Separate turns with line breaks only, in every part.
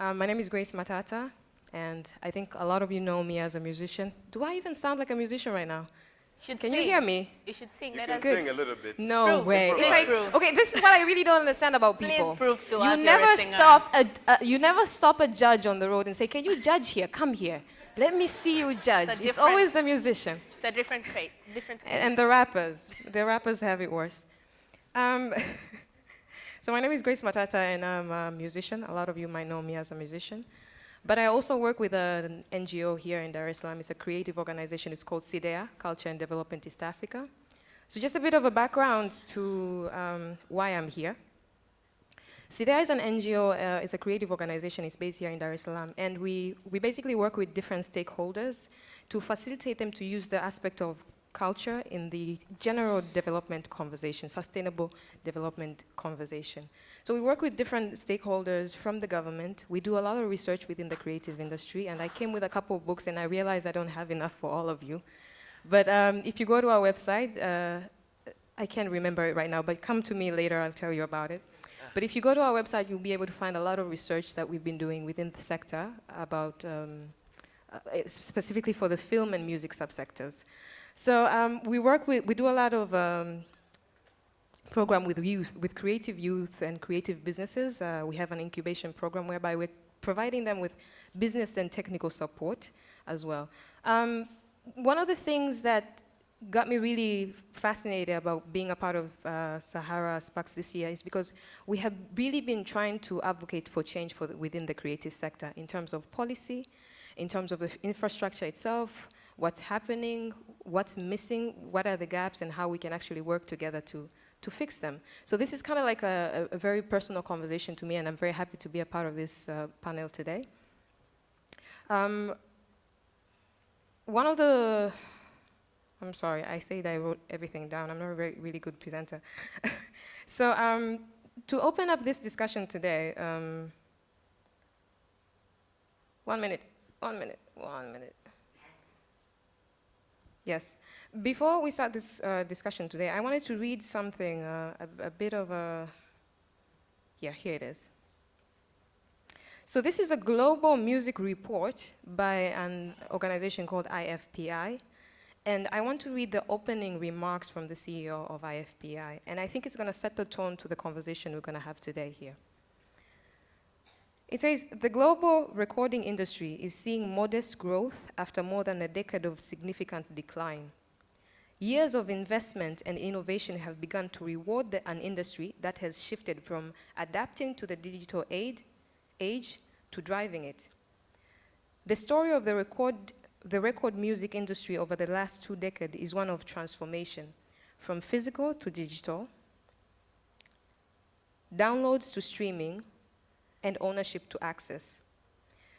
My name is Grace Matata, and I think a lot of you know me as a musician. Do I even sound like a musician right now? Can you hear me?
You should sing.
You can sing a little bit.
No
Prove.
way. It's like,
Prove.
okay, this is what I really don't understand about people.
Please prove to
you
us
never
you're a singer.
you never stop a judge on the road and say, "Can you judge here? Come here. Let me see you judge." It's always the musician.
It's a different trait.
And the rappers have it worse. So my name is Grace Matata, and I'm a musician. A lot of you might know me as a musician. But I also work with an NGO here in Dar es Salaam. It's a creative organization. It's called CDEA, Culture and Development East Africa. So just a bit of a background to why I'm here. CDEA is an NGO. It's a creative organization. It's based here in Dar es Salaam. And we basically work with different stakeholders to facilitate them to use the aspect of culture in the general development conversation, sustainable development conversation. So we work with different stakeholders from the government. We do a lot of research within the creative industry, and I came with a couple of books, and I realized I don't have enough for all of you. But if you go to our website, I can't remember it right now, but come to me later, I'll tell you about it. But if you go to our website, you'll be able to find a lot of research that we've been doing within the sector about, specifically for the film and music subsectors. So we do a lot of program with youth, with creative youth and creative businesses. We have an incubation program whereby we're providing them with business and technical support as well. One of the things that got me really fascinated about being a part of Sahara Sparks this year is because we have really been trying to advocate for change within the creative sector in terms of policy, in terms of the infrastructure itself, what's happening, what's missing, what are the gaps, and how we can actually work together to fix them. So this is kind of like a very personal conversation to me, and I'm very happy to be a part of this panel today. One of the, I'm sorry, I said I wrote everything down. I'm not a really good presenter. So to open up this discussion today, 1 minute. Yes. Before we start this discussion today, I wanted to read something, a bit of a, yeah, here it is. So this is a global music report by an organization called IFPI. And I want to read the opening remarks from the CEO of IFPI. And I think it's going to set the tone to the conversation we're going to have today here. It says, the global recording industry is seeing modest growth after more than a decade of significant decline. Years of investment and innovation have begun to reward an industry that has shifted from adapting to the digital age to driving it. The story of the record music industry over the last 2 decades is one of transformation, from physical to digital, downloads to streaming, and ownership to access.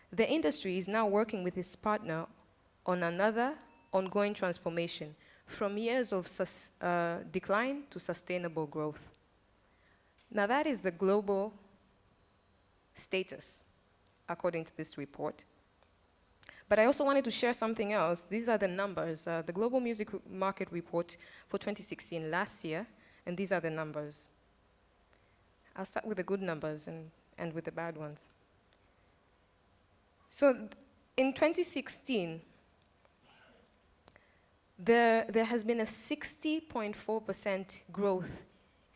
The industry is now working with its partner on another ongoing transformation from years of decline to sustainable growth. Now that is the global status, according to this report. But I also wanted to share something else. These are the numbers, the Global Music Market Report for 2016 last year, and these are the numbers. I'll start with the good numbers and with the bad ones. So in 2016, there has been a 60.4% growth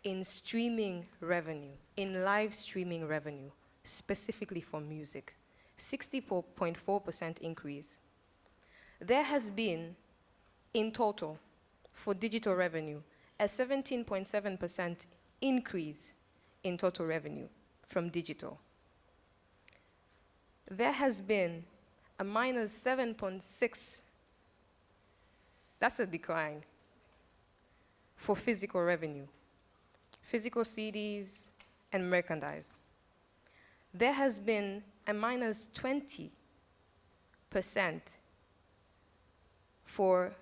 in streaming revenue, in live streaming revenue, specifically for music. 60.4% increase. There has been, in total, for digital revenue, a 17.7% increase in total revenue from digital. There has been a minus 7.6, that's a decline, for physical revenue, physical CDs and merchandise. There has been a minus 20% for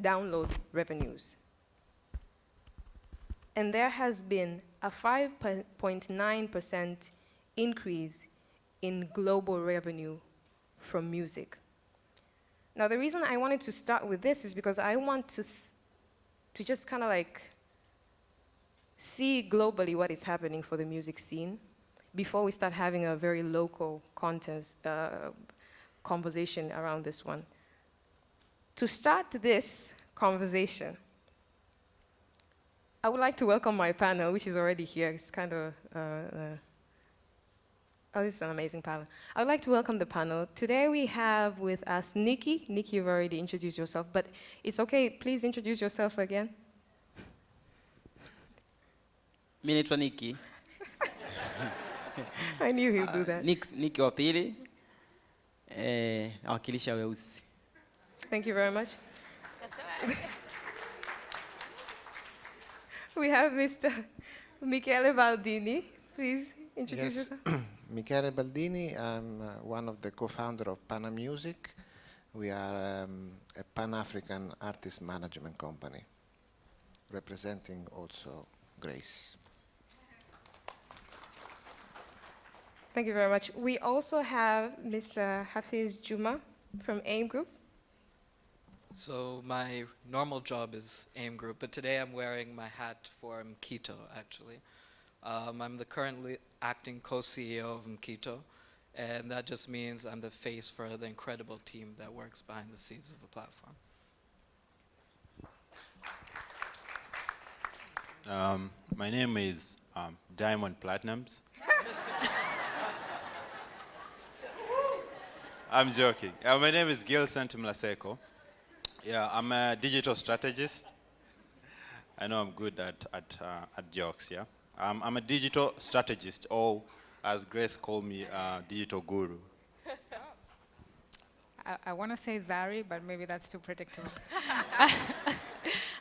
download revenues. And there has been a 5.9% increase in global revenue from music. Now, the reason I wanted to start with this is because I want to just kind of like see globally what is happening for the music scene. before we start having a very local content conversation around this one. To start this conversation, I would like to welcome my panel, which is already here. It's kind of, oh, this is an amazing panel. I would like to welcome the panel. Today we have with us Nikki. Nikki, you've already introduced yourself, but it's okay, please introduce yourself again.
Mi naitwa Nikki.
I knew he'd do that.
Nikki wa Pili. Nawakilisha Weusi.
Thank you very much. We have Mr. Michele Baldini. Please introduce yourself.
Michele Baldini, I'm one of the co-founders of Pana Music. We are a Pan-African artist management company, representing also Grace.
Thank you very much. We also have Mr. Hafiz Juma from AIM Group.
So my normal job is AIM Group, but today I'm wearing my hat for Mkito, actually. I'm the currently acting co-CEO of Mkito, and that just means I'm the face for the incredible team that works behind the scenes of the platform.
My name is Diamond Platinums. I'm joking. My name is Gillsant Mlaseko. Yeah, I'm a digital strategist. I know I'm good at jokes, yeah. I'm a digital strategist, or as Grace called me, digital guru.
I want to say Zari, but maybe that's too predictable.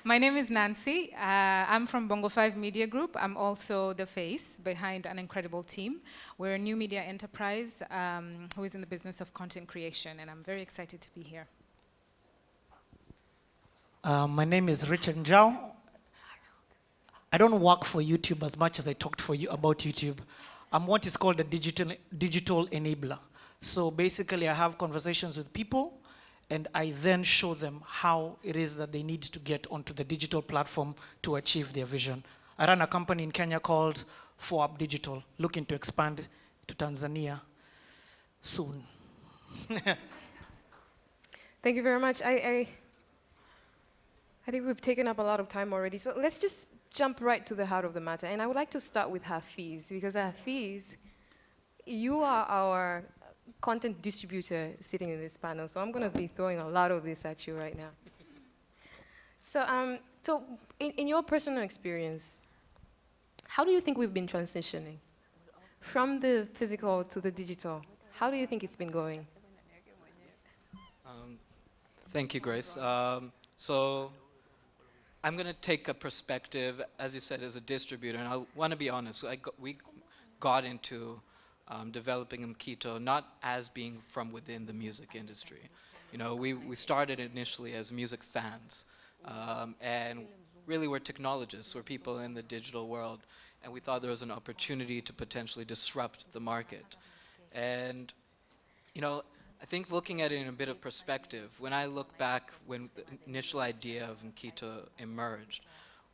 My name is Nancy. I'm from Bongo 5 Media Group. I'm also the face behind an incredible team. We're a new media enterprise who is in the business of content creation, and I'm very excited to be here.
My name is Richard Njau. I don't work for YouTube as much as I talked for you about YouTube. I'm what is called a digital enabler. So basically I have conversations with people and I then show them how it is that they need to get onto the digital platform to achieve their vision. I run a company in Kenya called 4Up Digital, looking to expand to Tanzania soon.
Thank you very much. I think we've taken up a lot of time already, so let's just jump right to the heart of the matter. And I would like to start with Hafiz, because Hafiz, you are our content distributor sitting in this panel, so I'm going to be throwing a lot of this at you right now. So in your personal experience, how do you think we've been transitioning from the physical to the digital? How do you think it's been going?
Thank you, Grace. So I'm going to take a perspective, as you said, as a distributor, and I want to be honest. We got into developing Mkito not as being from within the music industry. You know, we started initially as music fans, and really we're technologists, we're people in the digital world, and we thought there was an opportunity to potentially disrupt the market. And, you know, I think looking at it in a bit of perspective, when I look back when the initial idea of Mkito emerged,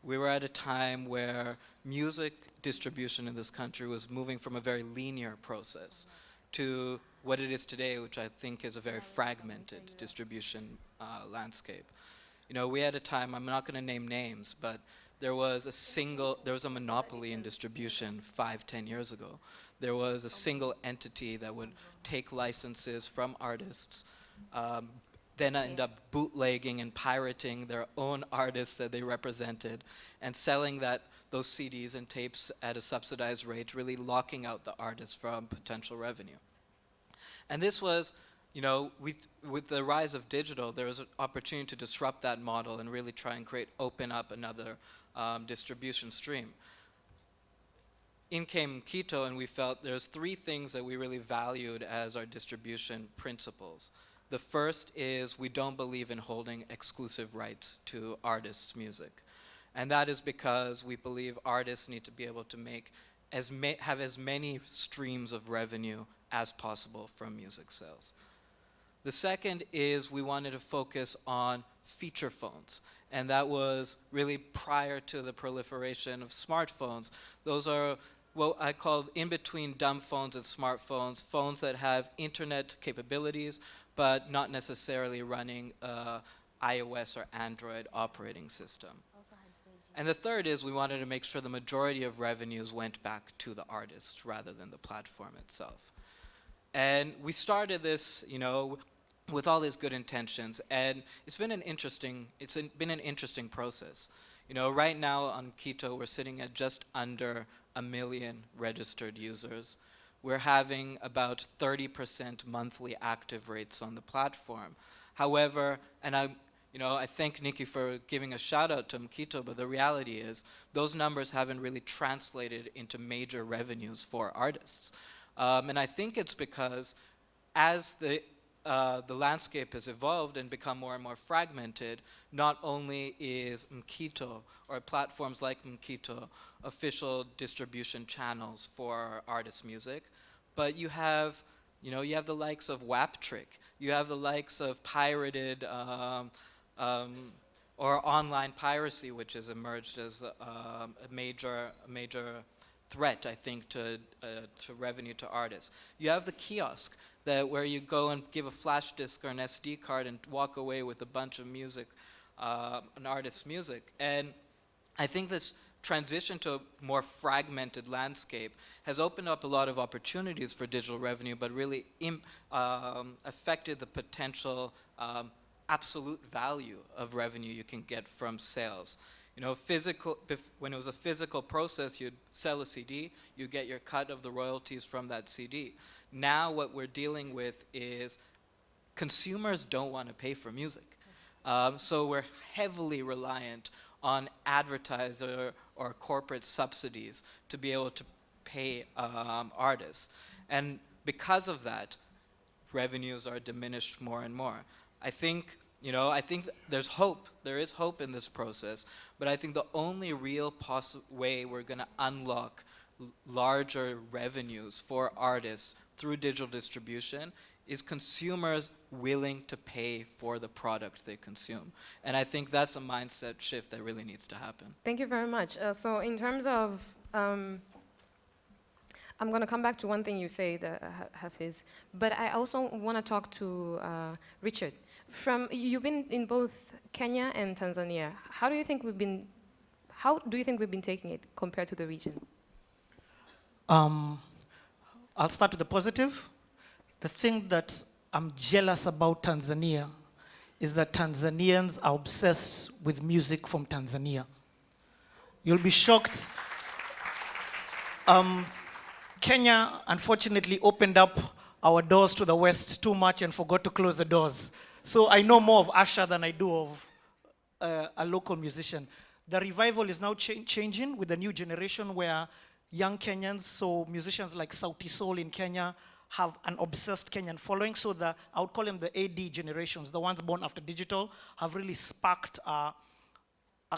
we were at a time where music distribution in this country was moving from a very linear process to what it is today, which I think is a very fragmented distribution landscape. You know, we had a time, I'm not going to name names, but there was a monopoly in distribution 5-10 years ago. There was a single entity that would take licenses from artists, then end up bootlegging and pirating their own artists that they represented and selling those CDs and tapes at a subsidized rate, really locking out the artists from potential revenue. And this was, you know, with the rise of digital, there was an opportunity to disrupt that model and really try and open up another distribution stream. In came Mkito, and we felt there's 3 things that we really valued as our distribution principles. The first is we don't believe in holding exclusive rights to artists' music. And that is because we believe artists need to be able to have as many streams of revenue as possible from music sales. The second is we wanted to focus on feature phones, and that was really prior to the proliferation of smartphones. Those are what I call in between dumb phones and smartphones, phones that have internet capabilities, but not necessarily running iOS or Android operating system. And the third is we wanted to make sure the majority of revenues went back to the artist rather than the platform itself. And we started this, you know, with all these good intentions, and it's been an interesting process. You know, right now on Quito, we're sitting at just under 1 million registered users. We're having about 30% monthly active rates on the platform. However, and I thank Nikki for giving a shout out to Quito, but the reality is those numbers haven't really translated into major revenues for artists. And I think it's because as the landscape has evolved and become more and more fragmented, not only is Quito or platforms like Quito official distribution channels for artist music, but you have the likes of Waptrick, you have the likes of pirated or online piracy, which has emerged as a major threat, I think, to revenue to artists. You have the kiosk where you go and give a flash disk or an SD card and walk away with a bunch of music, an artist's music. And I think this transition to a more fragmented landscape has opened up a lot of opportunities for digital revenue, but really affected the potential absolute value of revenue you can get from sales. You know, when it was a physical process, you'd sell a CD, you get your cut of the royalties from that CD. Now what we're dealing with is consumers don't want to pay for music. So we're heavily reliant on advertiser or corporate subsidies to be able to pay artists. And because of that, revenues are diminished more and more. I think there's hope. There is hope in this process, but I think the only real way we're going to unlock larger revenues for artists through digital distribution is consumers willing to pay for the product they consume. And I think that's a mindset shift that really needs to happen.
Thank you very much. So in terms of, I'm going to come back to one thing you said, Hafiz, but I also want to talk to Richard. You've been in both Kenya and Tanzania. How do you think we've been taking it compared to the region?
I'll start with the positive. The thing that I'm jealous about Tanzania is that Tanzanians are obsessed with music from Tanzania. You'll be shocked. Kenya, unfortunately, opened up our doors to the West too much and forgot to close the doors. So I know more of Asha than I do of a local musician. The revival is now changing with the new generation where young Kenyans, so musicians like Sauti Sol in Kenya, have an obsessed Kenyan following. So I would call them the AD generations, the ones born after digital, have really sparked a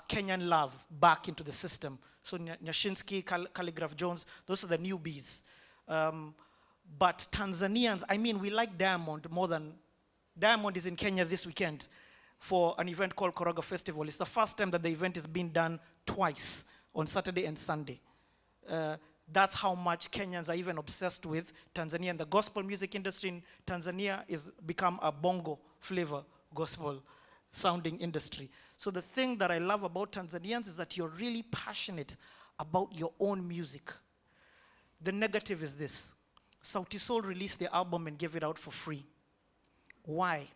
Kenyan love back into the system. So Nyashinsky, Calligraph Jones, those are the newbies. But Tanzanians, I mean, we like Diamond more than... Diamond is in Kenya this weekend for an event called Koroga Festival. It's the first time that the event is being done twice, on Saturday and Sunday. That's how much Kenyans are even obsessed with Tanzania. And the gospel music industry in Tanzania is become a bongo flavor gospel sounding industry. So the thing that I love about Tanzanians is that you're really passionate about your own music. The negative is this. Sauti Sol released their album and gave it out for free. Why?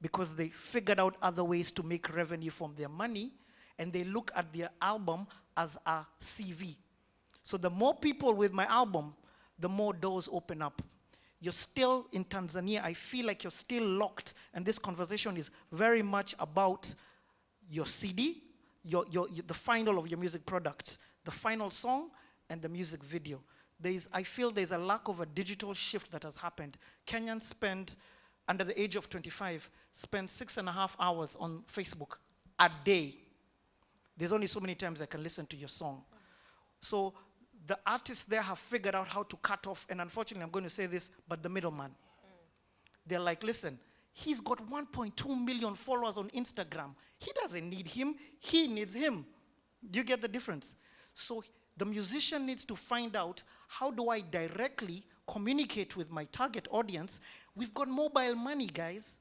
Because they figured out other ways to make revenue from their money, and they look at their album as a CV. So the more people with my album, the more doors open up. You're still in Tanzania, I feel like you're still locked, and this conversation is very much about your CD, the final of your music product, the final song, and the music video. I feel there's a lack of a digital shift that has happened. Kenyans spend, under the age of 25, spend 6.5 hours on Facebook a day. There's only so many times I can listen to your song. So the artists there have figured out how to cut off, and unfortunately I'm going to say this, but the middleman. They're like, listen, he's got 1.2 million followers on Instagram. He doesn't need him, he needs him. Do you get the difference? So The musician needs to find out, how do I directly communicate with my target audience? We've got mobile money, guys.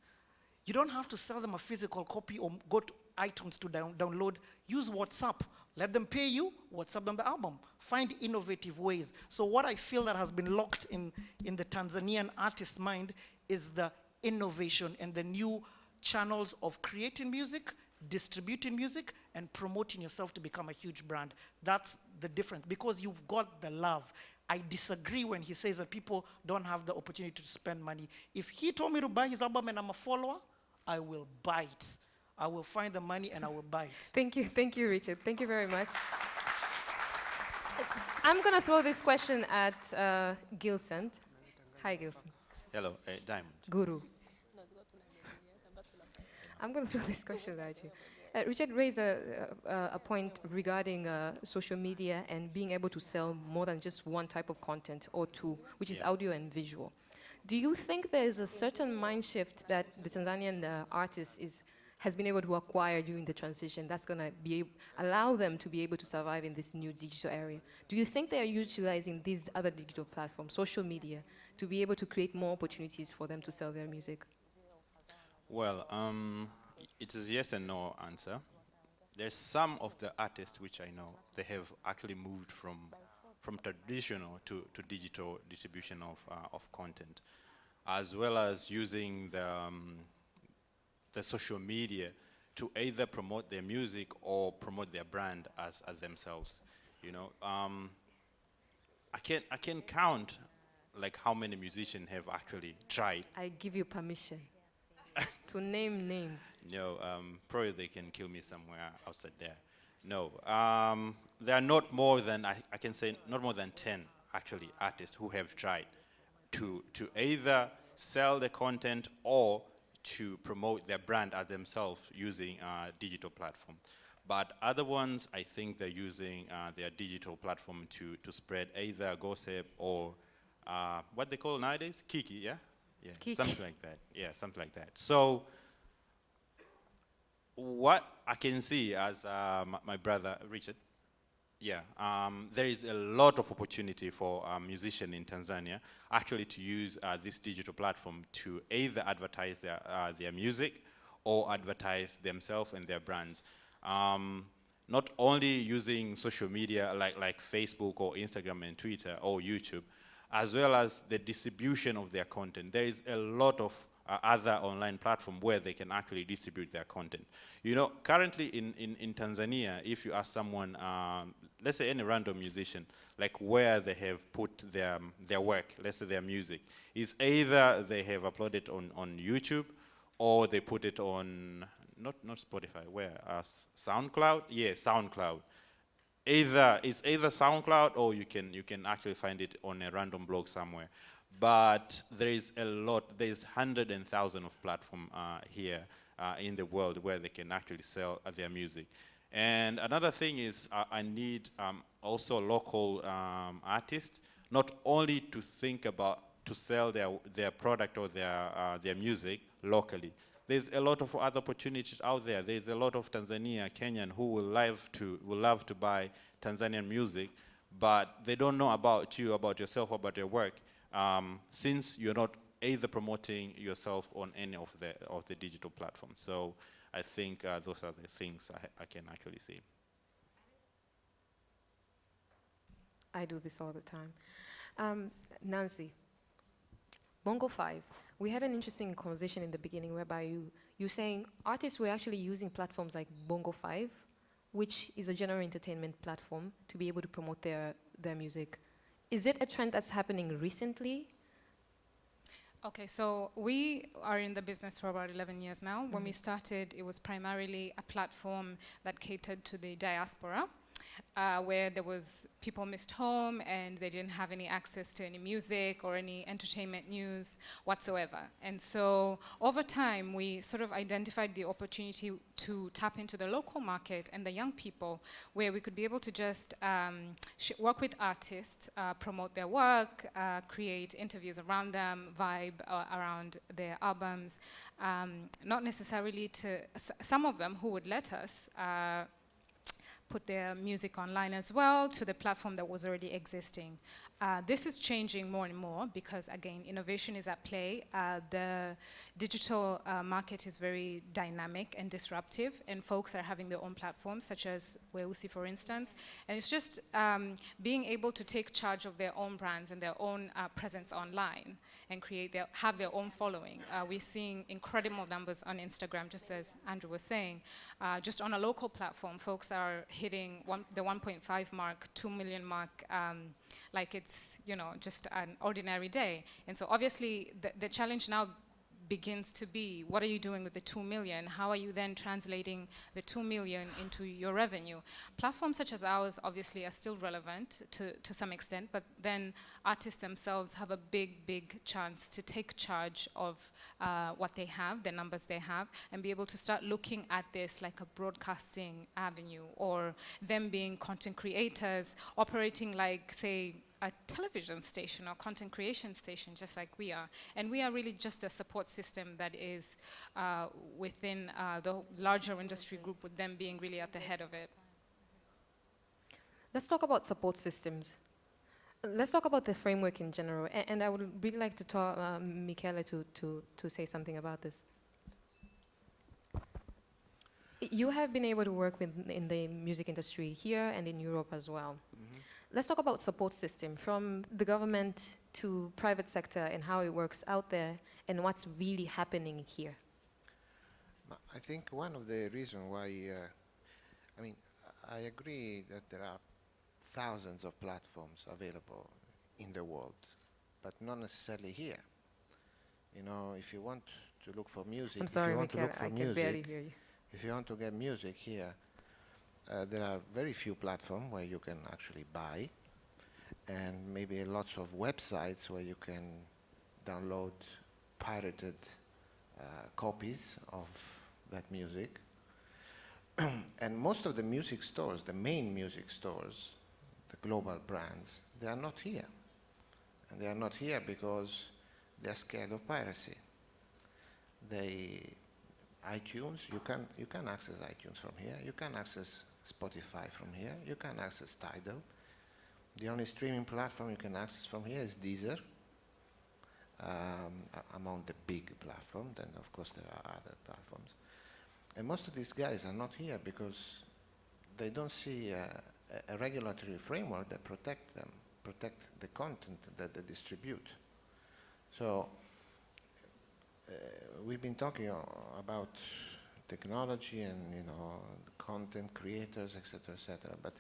You don't have to sell them a physical copy or go to iTunes to download. Use WhatsApp. Let them pay you, WhatsApp them the album. Find innovative ways. So what I feel that has been locked in the Tanzanian artist's mind is the innovation and the new channels of creating music, distributing music, and promoting yourself to become a huge brand. That's the difference, because you've got the love. I disagree when he says that people don't have the opportunity to spend money. If he told me to buy his album and I'm a follower, I will buy it. I will find the money and I will buy it.
Thank you, Richard. Thank you very much. I'm going to throw this question at Gillsant. Hi, Gillsant.
Hello, Diamond.
Guru. I'm going to throw this question at you. Richard raised a point regarding social media and being able to sell more than just one type of content or two, which is audio and visual. Do you think there is a certain mind shift that the Tanzanian artist has been able to acquire during the transition that's going to allow them to be able to survive in this new digital area? Do you think they are utilizing these other digital platforms, social media, to be able to create more opportunities for them to sell their music?
Well, it is yes and no answer. There's some of the artists which I know, they have actually moved from traditional to digital distribution of content, as well as using the social media to either promote their music or promote their brand as themselves. You know, I can count like how many musicians have actually tried.
I give you permission to name names.
No, probably they can kill me somewhere outside there. No, there are not more than, I can say, not more than 10 actually artists who have tried to either sell the content or to promote their brand as themselves using a digital platform. But other ones, I think they're using their digital platform to spread either gossip or what they call nowadays, Kiki, yeah? Yeah, Kiki. Something like that. Yeah, something like that. So what I can see as my brother Richard, yeah, there is a lot of opportunity for musicians in Tanzania actually to use this digital platform to either advertise their music or advertise themselves and their brands. Not only using social media like Facebook or Instagram and Twitter or YouTube, as well as the distribution of their content. There is a lot of other online platforms where they can actually distribute their content. You know, currently in Tanzania, if you ask someone, let's say any random musician, like where they have put their work, let's say their music, is either they have uploaded on YouTube or they put it on, not Spotify, where? SoundCloud? Yeah, SoundCloud. It's either SoundCloud or you can actually find it on a random blog somewhere. But there is a lot, there's hundreds and thousands of platforms here in the world where they can actually sell their music. And another thing is I need also local artists, not only to think about to sell their product or their music locally. There's a lot of other opportunities out there. There's a lot of Tanzania, Kenyan who will love to buy Tanzanian music, but they don't know about you, about yourself, about your work, since you're not either promoting yourself on any of the digital platforms. So I think those are the things I can actually see.
I do this all the time. Nancy, Bongo 5. We had an interesting conversation in the beginning whereby you saying artists were actually using platforms like Bongo 5, which is a general entertainment platform, to be able to promote their music. Is it a trend that's happening recently?
Okay, so we are in the business for about 11 years now. When we started, it was primarily a platform that catered to the diaspora. Where there was people missed home and they didn't have any access to any music or any entertainment news whatsoever. And so over time, we sort of identified the opportunity to tap into the local market and the young people, where we could be able to just work with artists, promote their work, create interviews around them, vibe around their albums. Not necessarily to, some of them who would let us, put their music online as well to the platform that was already existing. This is changing more and more because, again, innovation is at play. The digital market is very dynamic and disruptive, and folks are having their own platforms, such as Weusi, for instance. And it's just being able to take charge of their own brands and their own presence online and have their own following. We're seeing incredible numbers on Instagram, just as Andrew was saying. Just on a local platform, folks are hitting the 1.5 mark, 2 million mark, like it's, you know, just an ordinary day. And so obviously the challenge now begins to be, what are you doing with the 2 million? How are you then translating the 2 million into your revenue? Platforms such as ours obviously are still relevant to some extent, but then artists themselves have a big chance to take charge of what they have, the numbers they have, and be able to start looking at this like a broadcasting avenue, or them being content creators, operating like, say, a television station or content creation station, just like we are. And we are really just a support system that is within the larger industry group, with them being really at the head of it.
Let's talk about support systems. Let's talk about the framework in general. And I would really like to talk Michele to say something about this. You have been able to work in the music industry here and in Europe as well. Mm-hmm. Let's talk about support system, from the government to private sector, and how it works out there and what's really happening here.
I think one of the reasons why, I mean, I agree that there are thousands of platforms available in the world, but not necessarily here. You know, if you want to look for music,
I'm sorry, Michele, I can barely hear you.
If you want to get music here, there are very few platforms where you can actually buy, and maybe lots of websites where you can download pirated copies of that music. And most of the music stores, the main music stores, the global brands, they are not here. And they are not here because they are scared of piracy. iTunes, you can access iTunes from here. You can access Spotify from here. You can access Tidal. The only streaming platform you can access from here is Deezer, among the big platforms. Then, of course, there are other platforms. And most of these guys are not here because they don't see a regulatory framework that protect the content that they distribute. So we've been talking about technology and, you know, the content creators, etc., but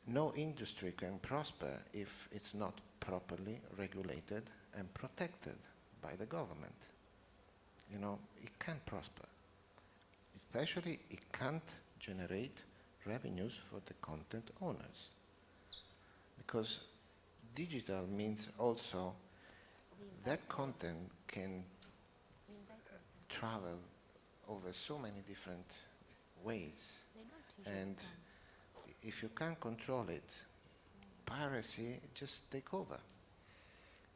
no industry can prosper if it's not properly regulated and protected by the government. You know, it can't prosper. Especially, it can't generate revenues for the content owners. Because digital means also that content can travel over so many different ways. And if you can't control it, piracy just take over.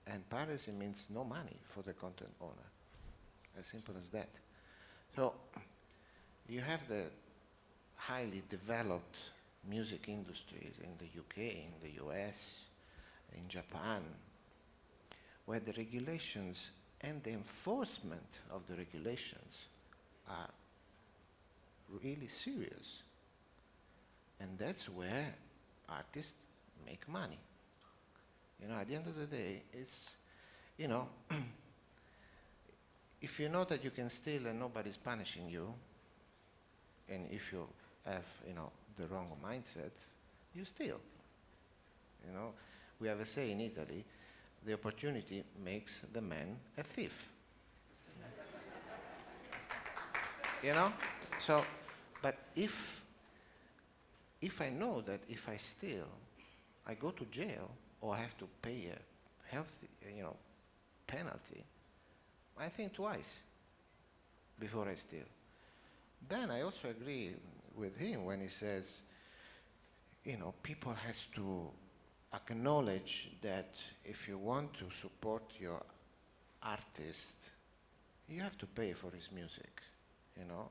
And piracy means no money for the content owner. As simple as that. So you have the highly developed music industries in the UK, in the US, in Japan, where the regulations and the enforcement of the regulations are really serious. And that's where artists make money. You know, at the end of the day, it's, you know, if you know that you can steal and nobody's punishing you, and if you have, you know, the wrong mindset, you steal. You know, we have a say in Italy, the opportunity makes the man a thief. You know? So, but if I know that if I steal, I go to jail or I have to pay a healthy, you know, penalty, I think twice before I steal. Then I also agree with him when he says, you know, people has to acknowledge that if you want to support your artist, you have to pay for his music, you know.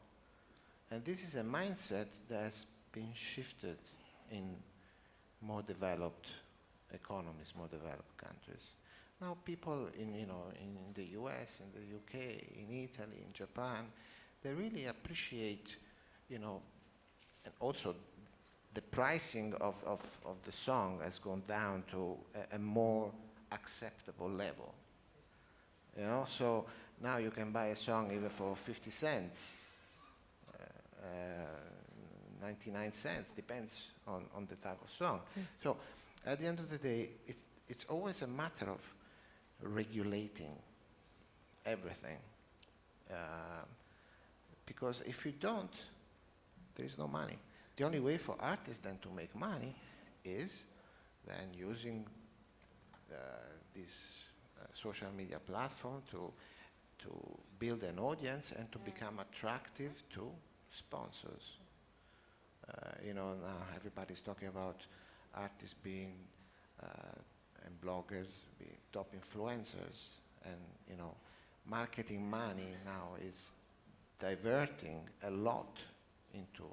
And this is a mindset that's been shifted in more developed economies, more developed countries. Now people in the US, in the UK, in Italy, in Japan, they really appreciate, and also the pricing of the song has gone down to a more acceptable level. So now you can buy a song even for 50 cents, 99 cents, depends on the type of song. So at the end of the day, it's always a matter of regulating everything. Because if you don't, there is no money. The only way for artists then to make money is then using this social media platform to build an audience and to become attractive to sponsors. Now everybody's talking about artists being and bloggers being top influencers, and marketing money now is diverting a lot into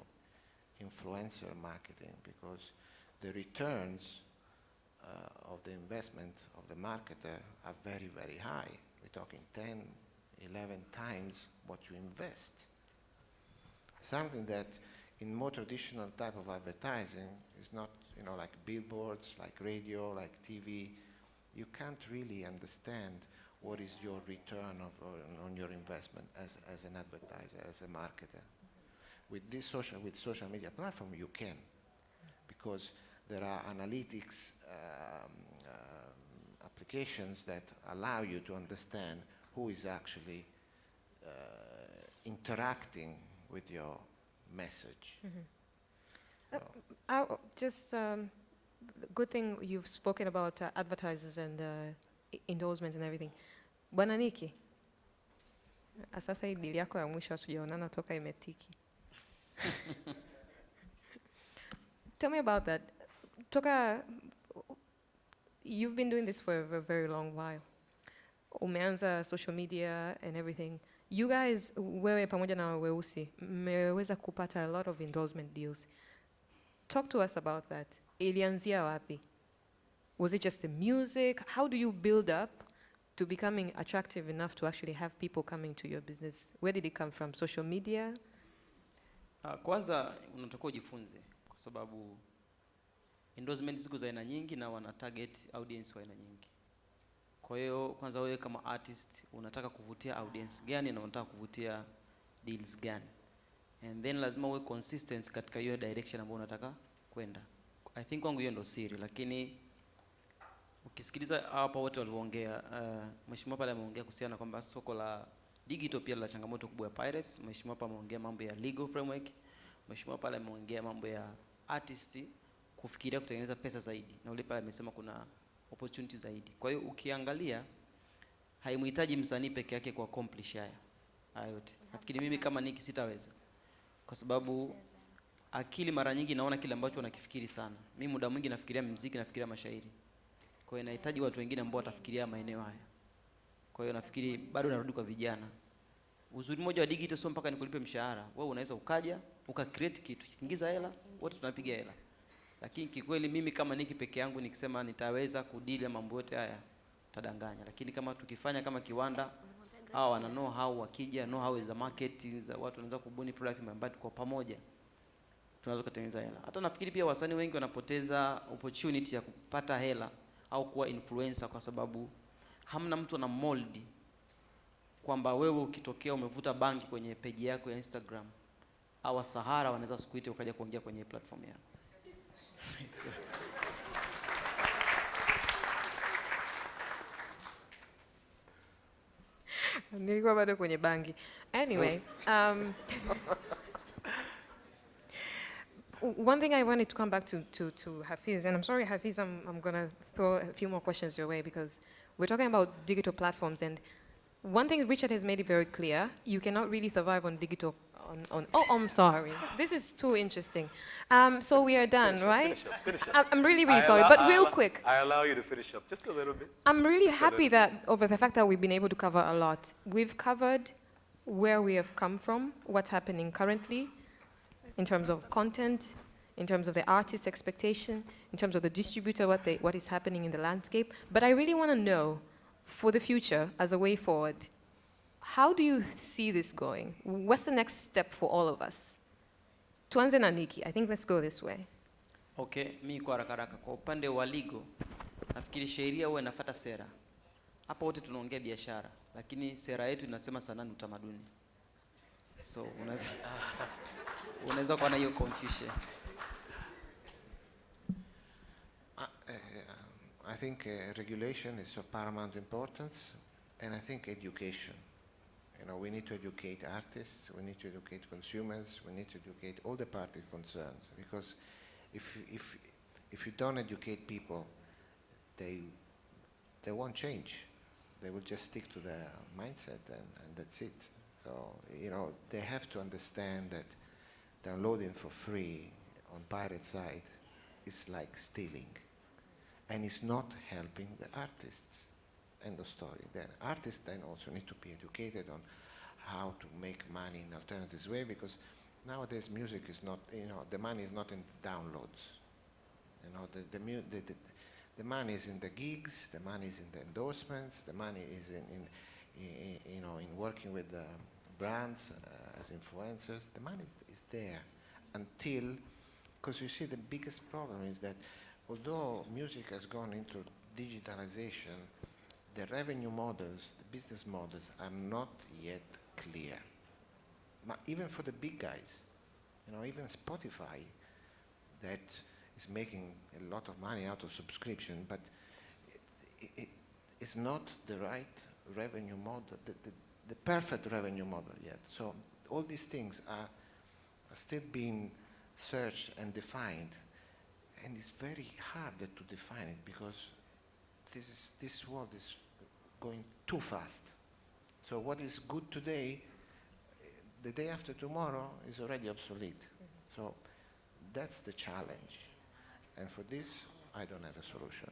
influencer marketing because the returns of the investment of the marketer are very, very high. We're talking 10, 11 times what you invest. Something that in more traditional type of advertising is not, like billboards, like radio, like TV. You can't really understand what is your return on your investment as an advertiser, as a marketer. With social media platform, you can, because there are analytics applications that allow you to understand who is actually interacting with your message.
Good thing you've spoken about advertisers and endorsements and everything. Bwana Nikki, sasa hii deal yako ya mwisho hatujaonana toka imetiki. Tell me about that. You've been doing this for a very long while. Umeanza social media and everything. You guys, wewe pamoja na Weusi, mmeweza kupata a lot of endorsement deals. Talk to us about that. Ilianzia wapi? Was it just the music? How do you build up to becoming attractive enough to actually have people coming to your business? Where did it come from? Social media?
Kwanza unatakiwa ujifunze kwa sababu endorsements ziko za aina nyingi na wana target audience wa aina nyingi. Kwa hiyo kwanza wewe kama artist unataka kuvutia audience gani na unataka kuvutia deals gani? And then lazima uwe consistent katika hiyo direction ambayo unataka kwenda. I think kwangu hiyo ndio siri, lakini ukisikiliza hapa wote walioongea, mheshimiwa pale ameongea kuhusiana kwamba soko la digital pia la changamoto kubwa ya piracy. Mheshimiwa hapa ameongea mambo ya legal framework. Mheshimiwa pale ameongea mambo ya artist kufikiria kutengeneza pesa zaidi. Na ule pale amesema kuna opportunity zaidi. Kwa hiyo ukiangalia haimhitaji msanii peke yake kwa accomplish haya yote. Nafikiri mimi kama Nikki sitaweza. Kwa sababu akili mara nyingi naona kile ambacho nakifikiri sana. Mimi muda mwingi nafikiria muziki, nafikiria mashairi. Kwa hiyo inahitaji watu wengine ambao watafikiria maeneo haya. Kwa hiyo nafikiri bado narudi kwa vijana. Uzuri mmoja wa digital sio mpaka nikulipe mshahara. Wewe unaweza ukaja, ukacreate kitu, kiingiza hela, wote tunapiga hela. Lakini kikweli mimi kama Nikki peke yangu nikisema nitaweza kudili mambo yote haya tadanganya. Lakini kama tukifanya kama kiwanda, hao wana know how, wakija know how za marketing, za watu wanaweza kubuni product mbalimbali kwa pamoja. Tunaweza kutengeneza hela. Hata nafikiri pia wasanii wengi wanapoteza opportunity ya kupata hela au kuwa influencer kwa sababu hamna mtu ana mold kwamba wewe ukitokea umevuta bangi kwenye page yako ya Instagram au Sahara wanaweza sikuite ukaja kuongea kwenye platform yako.
Nilikuwa bado kwenye bangi. Anyway, one thing I wanted to come back to Hafiz, and I'm sorry Hafiz, I'm going to throw a few more questions your way because we're talking about digital platforms, and one thing Richard has made it very clear, you cannot really survive on digital, I'm sorry. This is too interesting. So we are done, right?
Finish up.
I'm really, really sorry, but real quick.
I allow you to finish up just a little bit.
I'm really happy over the fact that we've been able to cover a lot. We've covered where we have come from, what's happening currently in terms of content, in terms of the artist's expectation, in terms of the distributor, what is happening in the landscape. But I really want to know, for the future, as a way forward, how do you see this going? What's the next step for all of us? Tuanze na Nikki. I think let's go this way.
Okay, mi kwa haraka kwa upande wa legal, nafikiri sheria huwa inafuata sera. Hapa wote tunaongea biashara, lakini sera yetu inasema sanaa ni utamaduni. So unaweza kuwa na hiyo confusion.
I think regulation is of paramount importance, and I think education. You know, we need to educate artists, we need to educate consumers, we need to educate all the parties concerned, because if you don't educate people, they won't change. They will just stick to their mindset and that's it. So, you know, they have to understand that downloading for free on pirate site is like stealing. And it's not helping the artists. End of story. The artists then also need to be educated on how to make money in alternative way, because nowadays music is not, you know, the money is not in the downloads. You know, the money is in the gigs, the money is in the endorsements, the money is in you know, in working with the brands as influencers. The money is there until, because you see the biggest problem is that although music has gone into digitalization, the revenue models, the business models are not yet clear. Even for the big guys, you know, even Spotify, that is making a lot of money out of subscription, but it's not the right revenue model, the perfect revenue model yet. So all these things are still being searched and defined, and it's very hard to define it because this world is going too fast. So what is good today, the day after tomorrow is already obsolete. So that's the challenge. And for this, I don't have a solution.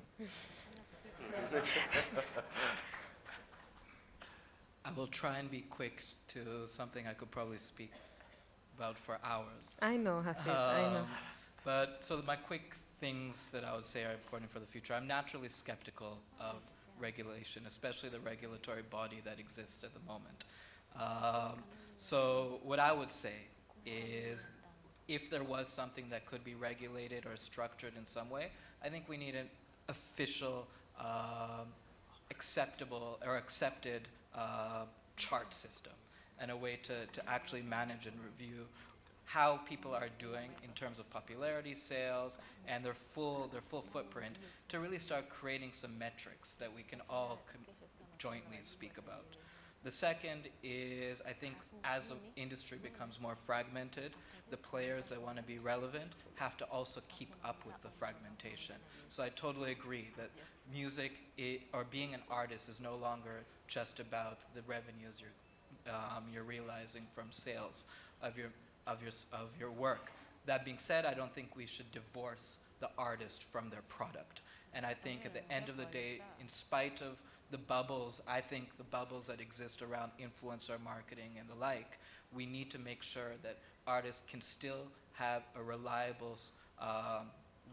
I will try and be quick to something I could probably speak about for hours.
I know, Hafiz, I know.
But so my quick things that I would say are important for the future. I'm naturally skeptical of regulation, especially the regulatory body that exists at the moment. So what I would say is, if there was something that could be regulated or structured in some way, I think we need an official, acceptable or accepted chart system and a way to actually manage and review how people are doing in terms of popularity, sales, and their full footprint, to really start creating some metrics that we can all jointly speak about. The second is, I think as the industry becomes more fragmented, the players that want to be relevant have to also keep up with the fragmentation. So I totally agree that music or being an artist is no longer just about the revenues you're realizing from sales of your work. That being said, I don't think we should divorce the artist from their product. And I think at the end of the day, in spite of the bubbles, I think the bubbles that exist around influencer marketing and the like, we need to make sure that artists can still have a reliable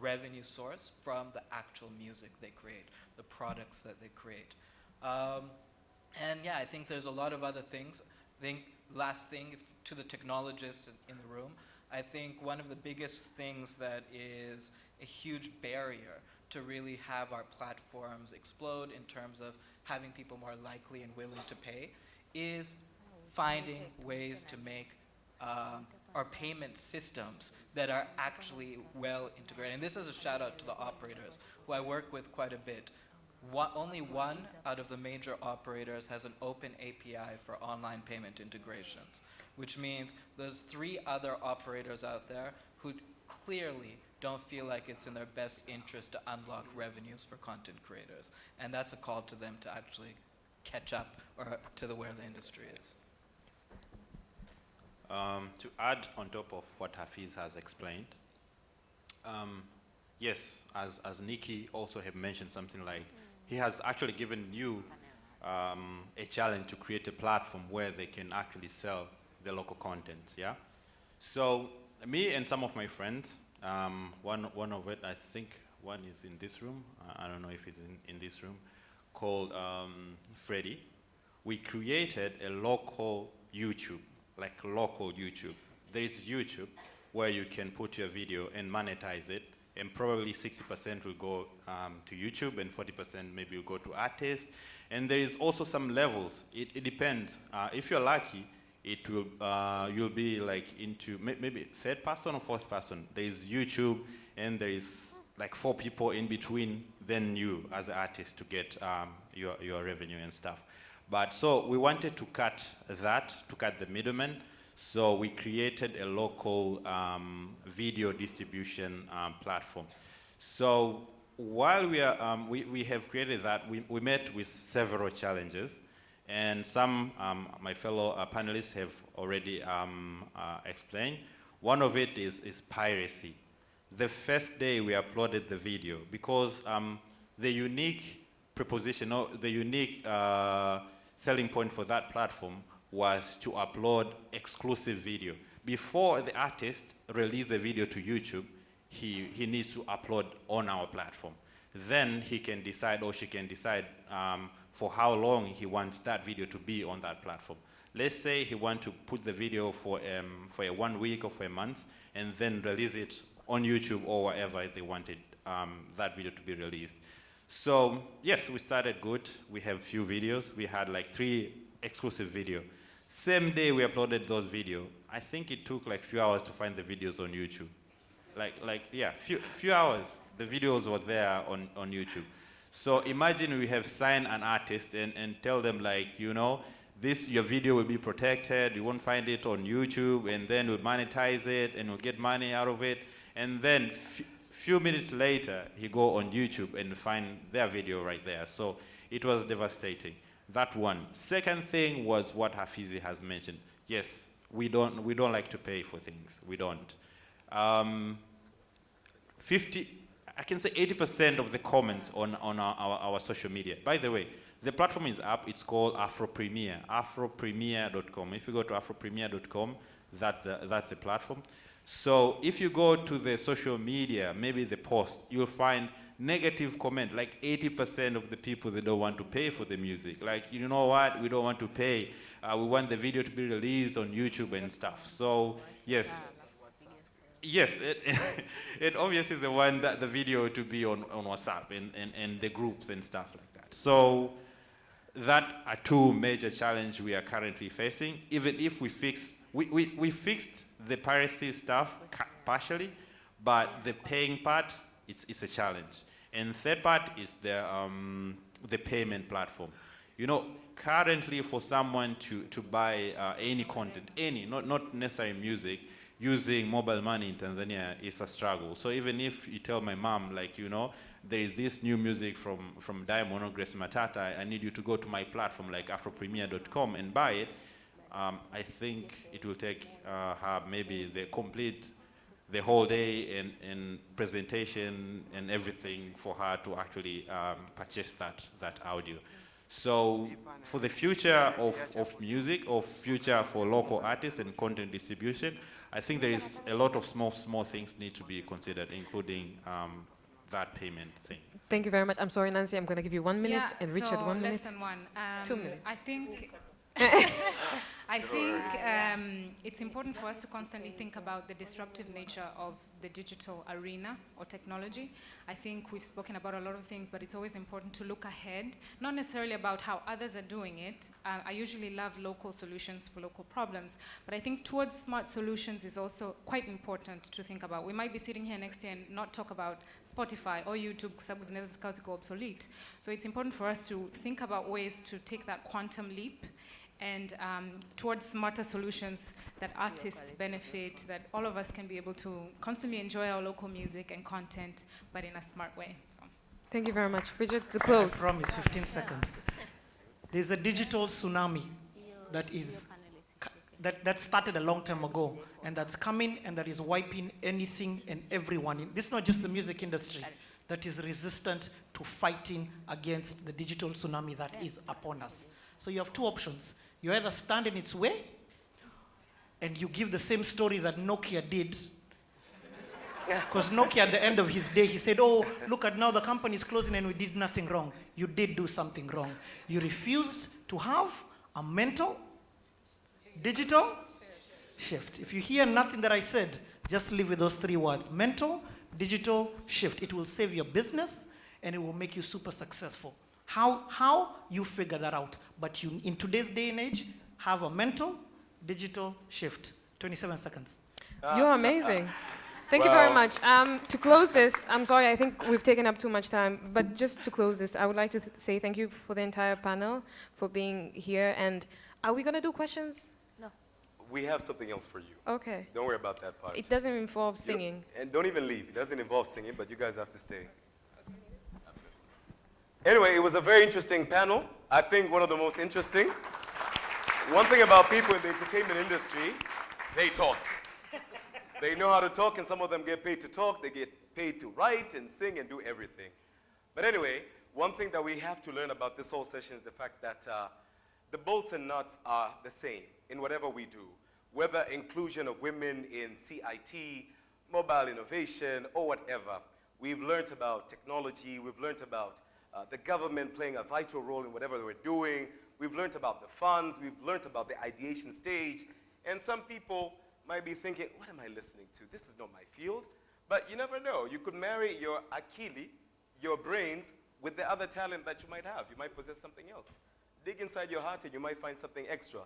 revenue source from the actual music they create, the products that they create. And yeah, I think there's a lot of other things. I think last thing, to the technologists in the room, I think one of the biggest things that is a huge barrier to really have our platforms explode in terms of having people more likely and willing to pay is finding ways to make our payment systems that are actually well integrated. And this is a shout out to the operators who I work with quite a bit. Only one out of the major operators has an open API for online payment integrations, which means there's 3 other operators out there who clearly don't feel like it's in their best interest to unlock revenues for content creators. And that's a call to them to actually catch up or to where the industry is.
To add on top of what Hafiz has explained, yes, as Nikki also have mentioned something like, he has actually given you a challenge to create a platform where they can actually sell the local content, yeah? So me and some of my friends, One of it, I think one is in this room. I don't know if it's in this room, called Freddy. We created a local YouTube, like local YouTube. There is YouTube where you can put your video and monetize it, and probably 60% will go to YouTube and 40% maybe will go to artists. And there is also some levels. It depends. If you're lucky, it will you'll be like into maybe third person or fourth person. There is YouTube, and there is like 4 people in between then you as an artist to get your revenue and stuff. But so we wanted to cut the middleman. So we created a local video distribution platform. So while we have created that, we met with several challenges, and some my fellow panelists have already explained. One of it is piracy. The first day we uploaded the video, because the unique proposition, or the unique selling point for that platform was to upload exclusive video. Before the artist releases the video to YouTube, he needs to upload on our platform. Then he can decide, or she can decide for how long he wants that video to be on that platform. Let's say he wants to put the video for a 1 week or for a month, and then release it on YouTube or wherever they wanted that video to be released. So yes, we started good. We have few videos. We had like 3 exclusive videos. Same day we uploaded those videos. I think it took like few hours to find the videos on YouTube. Yeah, few hours. The videos were there on YouTube. So imagine we have signed an artist and tell them, like, you know, your video will be protected. You won't find it on YouTube, and then we'll monetize it and we'll get money out of it. And then few minutes later, he go on YouTube and find their video right there. So it was devastating. That one. Second thing was what Hafiz has mentioned. Yes, we don't like to pay for things. We don't. I can say 80% of the comments on our social media. By the way, the platform is up. It's called Afropremier, afropremier.com. If you go to afropremier.com, that's the platform. So if you go to the social media, maybe the post, you'll find negative comment. Like 80% of the people, they don't want to pay for the music. Like, you know what? We don't want to pay. We want the video to be released on YouTube and stuff. So yes. Yes, it obviously they want the video to be on WhatsApp and the groups and stuff like that. So that are 2 major challenges we are currently facing. Even if we fixed the piracy stuff partially, but the paying part, it's a challenge. And third part is the payment platform. You know, currently for someone to buy any content, not necessarily music, using mobile money in Tanzania is a struggle. So even if you tell my mom, like, you know, there is this new music from Diamond or Grace Matata, I need you to go to my platform like afropremier.com and buy it, I think it will take her maybe the whole day and presentation and everything for her to actually purchase that audio. So for the future of music, or future for local artists and content distribution, I think there is a lot of small things need to be considered, including that payment thing.
Thank you very much. I'm sorry, Nancy, I'm going to give you 1 minute, and Richard 1 minute.
Less than 1.
2 minutes.
I think it's important for us to constantly think about the disruptive nature of the digital arena or technology. I think we've spoken about a lot of things, but it's always important to look ahead, not necessarily about how others are doing it. I usually love local solutions for local problems, but I think towards smart solutions is also quite important to think about. We might be sitting here next year and not talk about Spotify or YouTube because it's obsolete. So it's important for us to think about ways to take that quantum leap and towards smarter solutions that artists benefit, that all of us can be able to constantly enjoy our local music and content, but in a smart way. So.
Thank you very much. Richard, to close.
I promise, 15 seconds. There's a digital tsunami that started a long time ago, and that's coming, and that is wiping anything and everyone. This is not just the music industry that is resistant to fighting against the digital tsunami that is upon us. So you have 2 options. You either stand in its way and you give the same story that Nokia did Because Nokia at the end of his day, he said, oh, look at now the company is closing and we did nothing wrong. You did do something wrong. You refused to have a mental, digital shift. If you hear nothing that I said, just live with those 3 words. Mental, digital shift. It will save your business and it will make you super successful. How you figure that out. But you, in today's day and age, have a mental, digital shift. 27 seconds.
You're amazing. Thank you very much. To close this, I'm sorry, I think we've taken up too much time, but just to close this, I would like to say thank you for the entire panel, for being here, and are we going to do questions?
No. We have something else for you.
Okay.
Don't worry about that part.
It doesn't involve singing.
And don't even leave. It doesn't involve singing, but you guys have to stay. Anyway, it was a very interesting panel. I think one of the most interesting. One thing about people in the entertainment industry, they talk. They know how to talk, and some of them get paid to talk. They get paid to write and sing and do everything. But anyway, one thing that we have to learn about this whole session is the fact that the bolts and nuts are the same in whatever we do, whether inclusion of women in CIT, mobile innovation, or whatever. We've learned about technology. We've learned about the government playing a vital role in whatever we're doing. We've learned about the funds. We've learned about the ideation stage. And some people might be thinking, what am I listening to? This is not my field. But you never know. You could marry your akili, your brains, with the other talent that you might have. You might possess something else. Dig inside your heart and you might find something extra.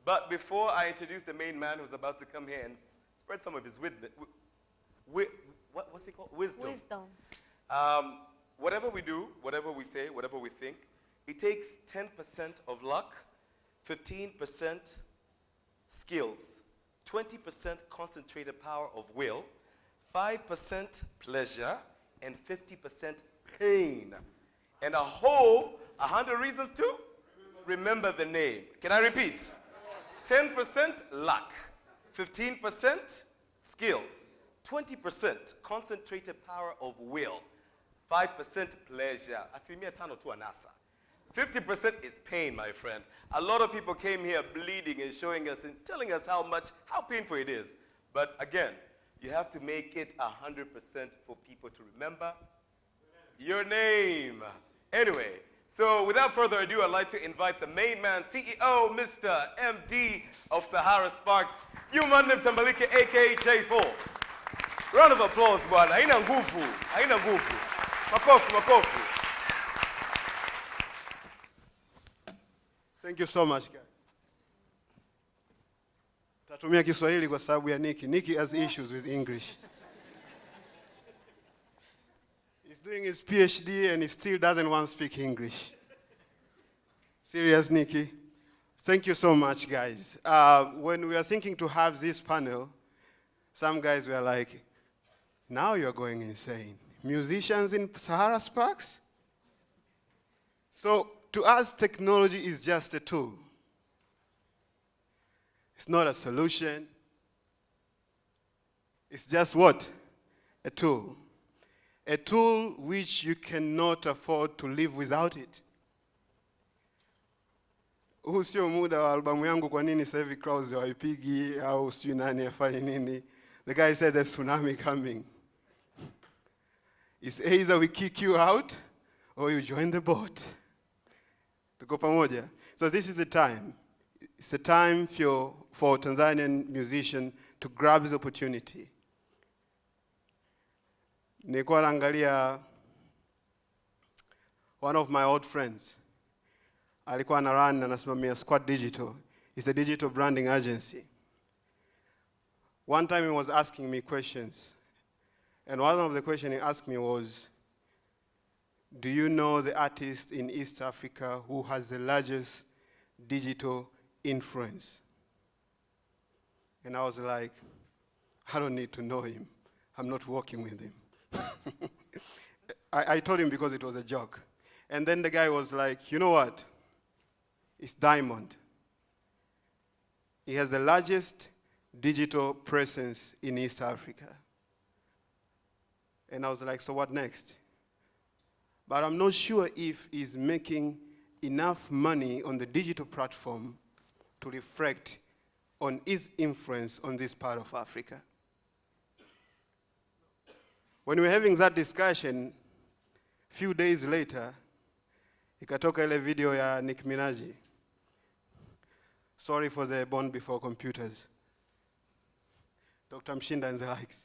But before I introduce the main man who's about to come here and spread some of his what's it called? Wisdom. Whatever we do, whatever we say, whatever we think, it takes 10% of luck, 15% skills, 20% concentrated power of will, 5% pleasure, and 50% pain. And a whole 100 reasons to remember the name. Can I repeat? 10% luck, 15% skills, 20% concentrated power of will, 5% pleasure. Asilimia tano tu anasa. 50% is pain, my friend. A lot of people came here bleeding and showing us and telling us how painful it is. But again, you have to make it 100% for people to remember your name. Anyway, so without further ado, I'd like to invite the main man, CEO, Mr. MD of Sahara Sparks, Juma Mtambalike, aka J4. Round of applause, bwana. Haina nguvu. Haina nguvu. Makofi, makofi.
Thank you so much, guys. Tatumia Kiswahili kwa sababu ya Nikki. Nikki has issues with English. He's doing his PhD and he still doesn't want to speak English. Serious, Nikki? Thank you so much, guys. When we were thinking to have this panel, some guys were like, now you're going insane. Musicians in Sahara Sparks? So to us, technology is just a tool. It's not a solution. It's just what? A tool. A tool which you cannot afford to live without it. Huu sio muda wa albamu yangu kwa nini sasa hivi crowds hawaipigi au sio nani afanye nini. The guy said there's tsunami coming. It's either we kick you out or you join the boat. Tuko pamoja. So this is the time. It's a time for Tanzanian musician to grab this opportunity. Nilikuwa naangalia one of my old friends. Alikuwa anasimamia Squad Digital. It's a digital branding agency. One time he was asking me questions. And one of the questions he asked me was, do you know the artist in East Africa who has the largest digital influence? And I was like, I don't need to know him. I'm not working with him. I told him because it was a joke. And then the guy was like, you know what? It's Diamond. He has the largest digital presence in East Africa. And I was like, so what next? But I'm not sure if he's making enough money on the digital platform to reflect on his influence on this part of Africa. When we were having that discussion, few days later, ikatoka ile video ya Nicki Minaj. Sorry for the born before computers. Dr. Mshinda and the likes.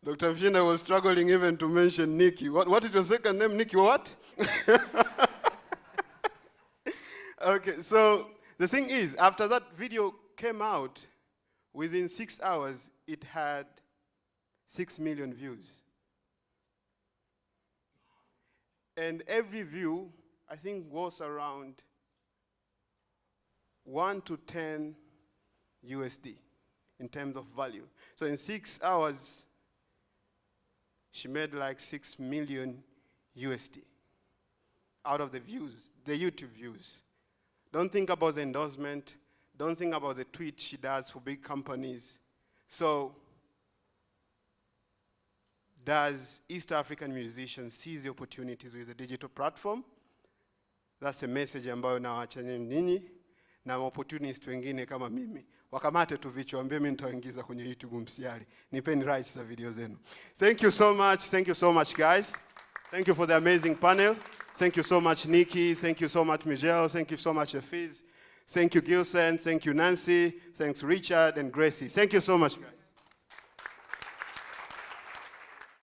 Dr. Mshinda was struggling even to mention Nikki. What is your second name? Nikki what? Okay, so the thing is, after that video came out, within 6 hours, it had 6 million views. And every view, I think, was around 1 to 10 USD in terms of value. So in 6 hours, she made like 6 million USD out of the views, the YouTube views. Don't think about the endorsement. Don't think about the tweets she does for big companies. So does East African musicians seize the opportunities with the digital platform? That's a message ambayo nawaacha ninyi na opportunists wengine kama mimi. Wakamate tu vichwa, ambie mimi nitawaingiza kwenye YouTube msiali. Nipeni rights za video zenu. Thank you so much. Thank you so much, guys. Thank you for the amazing panel. Thank you so much, Nikki. Thank you so much, Njau. Thank you so much, Hafiz. Thank you, Gillsant. Thank you, Nancy. Thanks, Richard and Gracie. Thank you so much, guys.